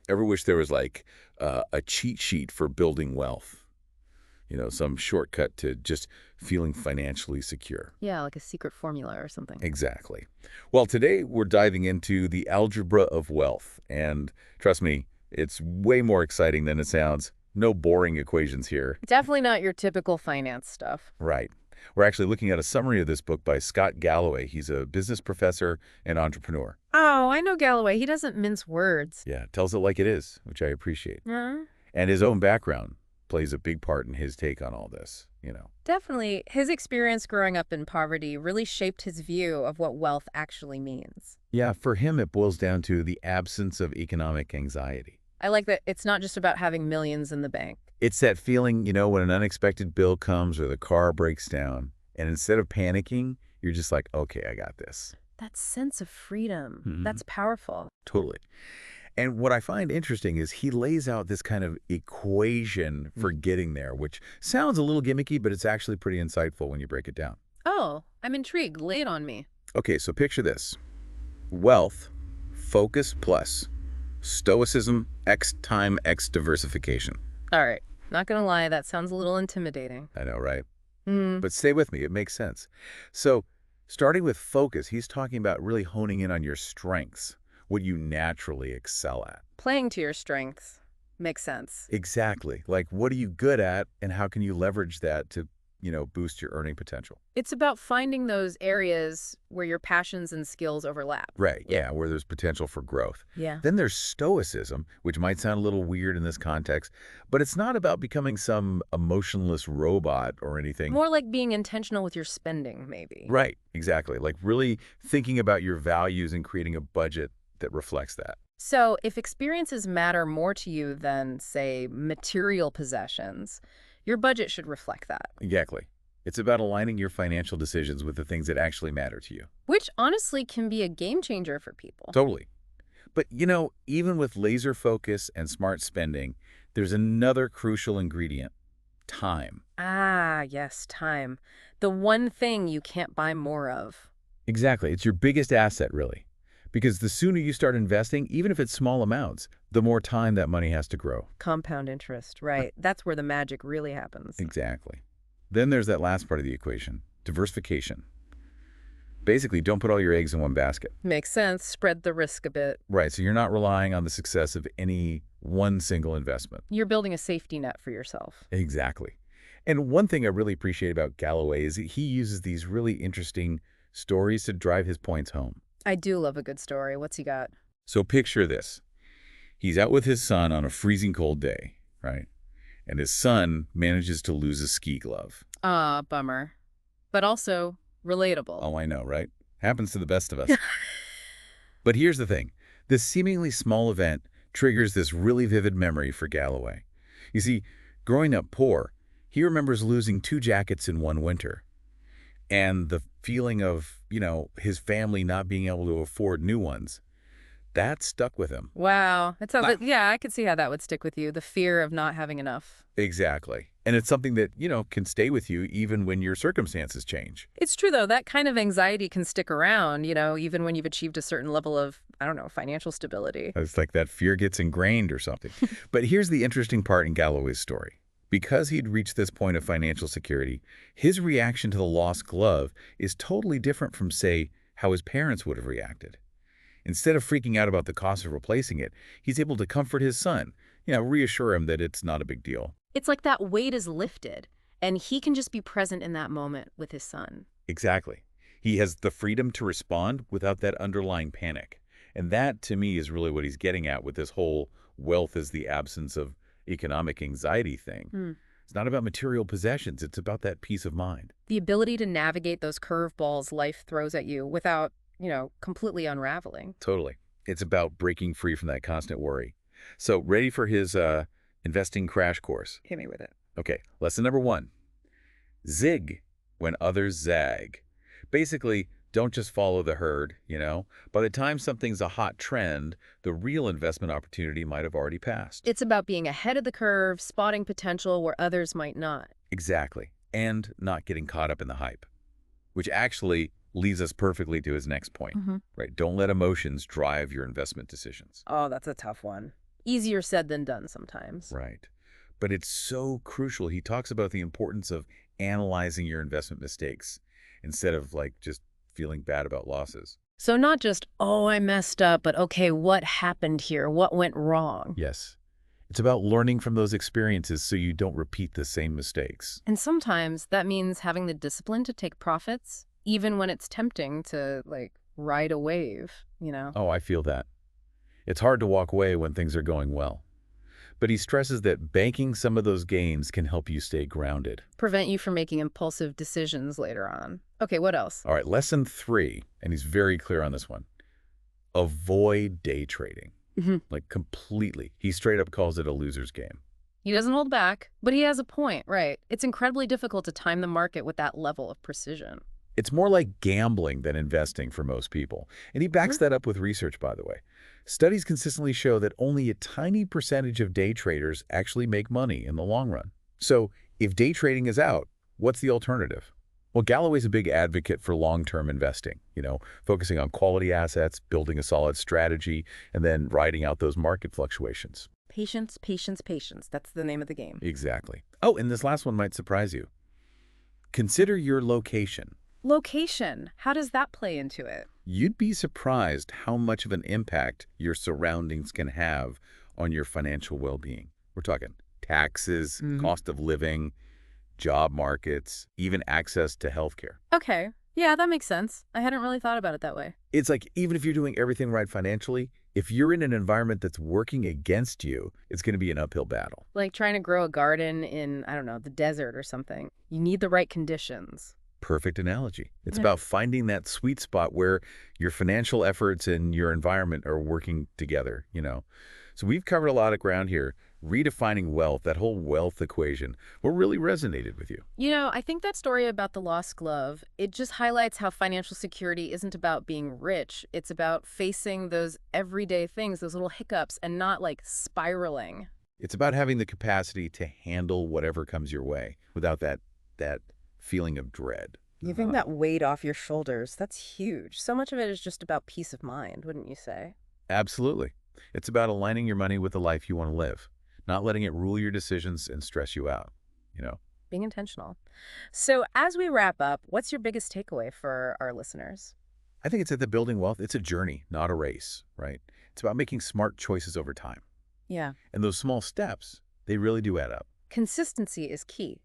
Ever wish there was like a cheat sheet for building wealth? Some shortcut to just feeling financially secure. Yeah, like a secret formula or something. Exactly. Well, today we're diving into the algebra of wealth. And trust me, it's way more exciting than it sounds. No boring equations here. Definitely not your typical finance stuff. Right. We're actually looking at a summary of this book by Scott Galloway. He's a business professor and entrepreneur. Oh, I know Galloway. He doesn't mince words. Yeah, tells it like it is, which I appreciate. Uh, And his own background plays a big part in his take on all this. Definitely. His experience growing up in poverty really shaped his view of what wealth actually means. Yeah, for him, it boils down to the absence of economic anxiety. I like that it's not just about having millions in the bank. It's that feeling, when an unexpected bill comes or the car breaks down, and instead of panicking, you're just like, okay, I got this. That sense of freedom, Mhm. that's powerful. Totally. And what I find interesting is he lays out this kind of equation for getting there, which sounds a little gimmicky, but it's actually pretty insightful when you break it down. Oh, I'm intrigued. Lay it on me. Okay, so picture this. Wealth, focus plus, stoicism, X time, X diversification. All right. Not gonna lie, that sounds a little intimidating. I know, right? Hmm. But stay with me. It makes sense. So starting with focus, he's talking about really honing in on your strengths, what you naturally excel at. Playing to your strengths makes sense. Exactly. Like, what are you good at, and how can you leverage that to, boost your earning potential? It's about finding those areas where your passions and skills overlap. Right. Yeah, where there's potential for growth. Yeah. Then there's stoicism, which might sound a little weird in this context, but it's not about becoming some emotionless robot or anything. More like being intentional with your spending, maybe. Right. Exactly. Like really thinking about your values and creating a budget that reflects that. So if experiences matter more to you than, say, material possessions, your budget should reflect that. Exactly. It's about aligning your financial decisions with the things that actually matter to you. Which honestly can be a game changer for people. Totally. But, even with laser focus and smart spending, there's another crucial ingredient: time. Ah, yes, time. The one thing you can't buy more of. Exactly. It's your biggest asset, really. Because the sooner you start investing, even if it's small amounts, the more time that money has to grow. Compound interest, right. That's where the magic really happens. Exactly. Then there's that last part of the equation, diversification. Basically, don't put all your eggs in one basket. Makes sense. Spread the risk a bit. Right, so you're not relying on the success of any one single investment. You're building a safety net for yourself. Exactly. And one thing I really appreciate about Galloway is that he uses these really interesting stories to drive his points home. I do love a good story. What's he got? So picture this. He's out with his son on a freezing cold day, right? And his son manages to lose a ski glove. Ah, bummer. But also relatable. Oh, I know, right? Happens to the best of us. But here's the thing. This seemingly small event triggers this really vivid memory for Galloway. You see, growing up poor, he remembers losing 2 jackets in one winter. And the feeling of, his family not being able to afford new ones, that stuck with him. Wow. That sounds like, yeah, I could see how that would stick with you. The fear of not having enough. Exactly. And it's something that, can stay with you even when your circumstances change. It's true, though. That kind of anxiety can stick around, even when you've achieved a certain level of, financial stability. It's like that fear gets ingrained or something. But here's the interesting part in Galloway's story. Because he'd reached this point of financial security, his reaction to the lost glove is totally different from, say, how his parents would have reacted. Instead of freaking out about the cost of replacing it, he's able to comfort his son, reassure him that it's not a big deal. It's like that weight is lifted, and he can just be present in that moment with his son. Exactly. He has the freedom to respond without that underlying panic. And that, to me, is really what he's getting at with this whole wealth is the absence of economic anxiety thing. It's not about material possessions. It's about that peace of mind. The ability to navigate those curveballs life throws at you without, completely unraveling. Totally. It's about breaking free from that constant worry. So ready for his investing crash course? Hit me with it. Okay, lesson number 1. Zig when others zag. Basically, don't just follow the herd, By the time something's a hot trend, the real investment opportunity might have already passed. It's about being ahead of the curve, spotting potential where others might not. Exactly. And not getting caught up in the hype, which actually leads us perfectly to his next point, right? Don't let emotions drive your investment decisions. Oh, that's a tough one. Easier said than done sometimes. Right. But it's so crucial. He talks about the importance of analyzing your investment mistakes instead of just feeling bad about losses. So not just, oh, I messed up, but okay, what happened here? What went wrong? Yes. It's about learning from those experiences so you don't repeat the same mistakes. And sometimes that means having the discipline to take profits, even when it's tempting to, ride a wave. Oh, I feel that. It's hard to walk away when things are going well. But he stresses that banking some of those gains can help you stay grounded. Prevent you from making impulsive decisions later on. Okay, what else? All right, lesson 3, and he's very clear on this one. Avoid day trading. Completely. He straight up calls it a loser's game. He doesn't hold back, but he has a point, right? It's incredibly difficult to time the market with that level of precision. It's more like gambling than investing for most people. And he backs that up with research, by the way. Studies consistently show that only a tiny percentage of day traders actually make money in the long run. So if day trading is out, what's the alternative? Well, Galloway's a big advocate for long-term investing, focusing on quality assets, building a solid strategy, and then riding out those market fluctuations. Patience, patience, patience. That's the name of the game. Exactly. Oh, and this last one might surprise you. Consider your location. Location. How does that play into it? You'd be surprised how much of an impact your surroundings can have on your financial well-being. We're talking taxes, cost of living, job markets, even access to healthcare. Okay. Yeah, that makes sense. I hadn't really thought about it that way. It's like even if you're doing everything right financially, if you're in an environment that's working against you, it's going to be an uphill battle. Like trying to grow a garden in, I don't know, the desert or something. You need the right conditions. Perfect analogy. It's about finding that sweet spot where your financial efforts and your environment are working together. So we've covered a lot of ground here. Redefining wealth, that whole wealth equation, what really resonated with you? I think that story about the lost glove, it just highlights how financial security isn't about being rich. It's about facing those everyday things, those little hiccups, and not spiraling. It's about having the capacity to handle whatever comes your way without that feeling of dread. Giving that weight off your shoulders, that's huge. So much of it is just about peace of mind, wouldn't you say? Absolutely. It's about aligning your money with the life you want to live, not letting it rule your decisions and stress you out. Being intentional. So as we wrap up, what's your biggest takeaway for our listeners? I think it's that the building wealth, it's a journey, not a race, right? It's about making smart choices over time. Yeah. And those small steps, they really do add up. Consistency is key.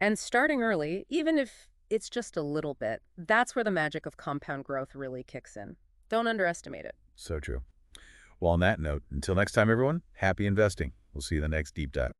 And starting early, even if it's just a little bit, that's where the magic of compound growth really kicks in. Don't underestimate it. So true. Well, on that note, until next time, everyone, happy investing. We'll see you in the next deep dive.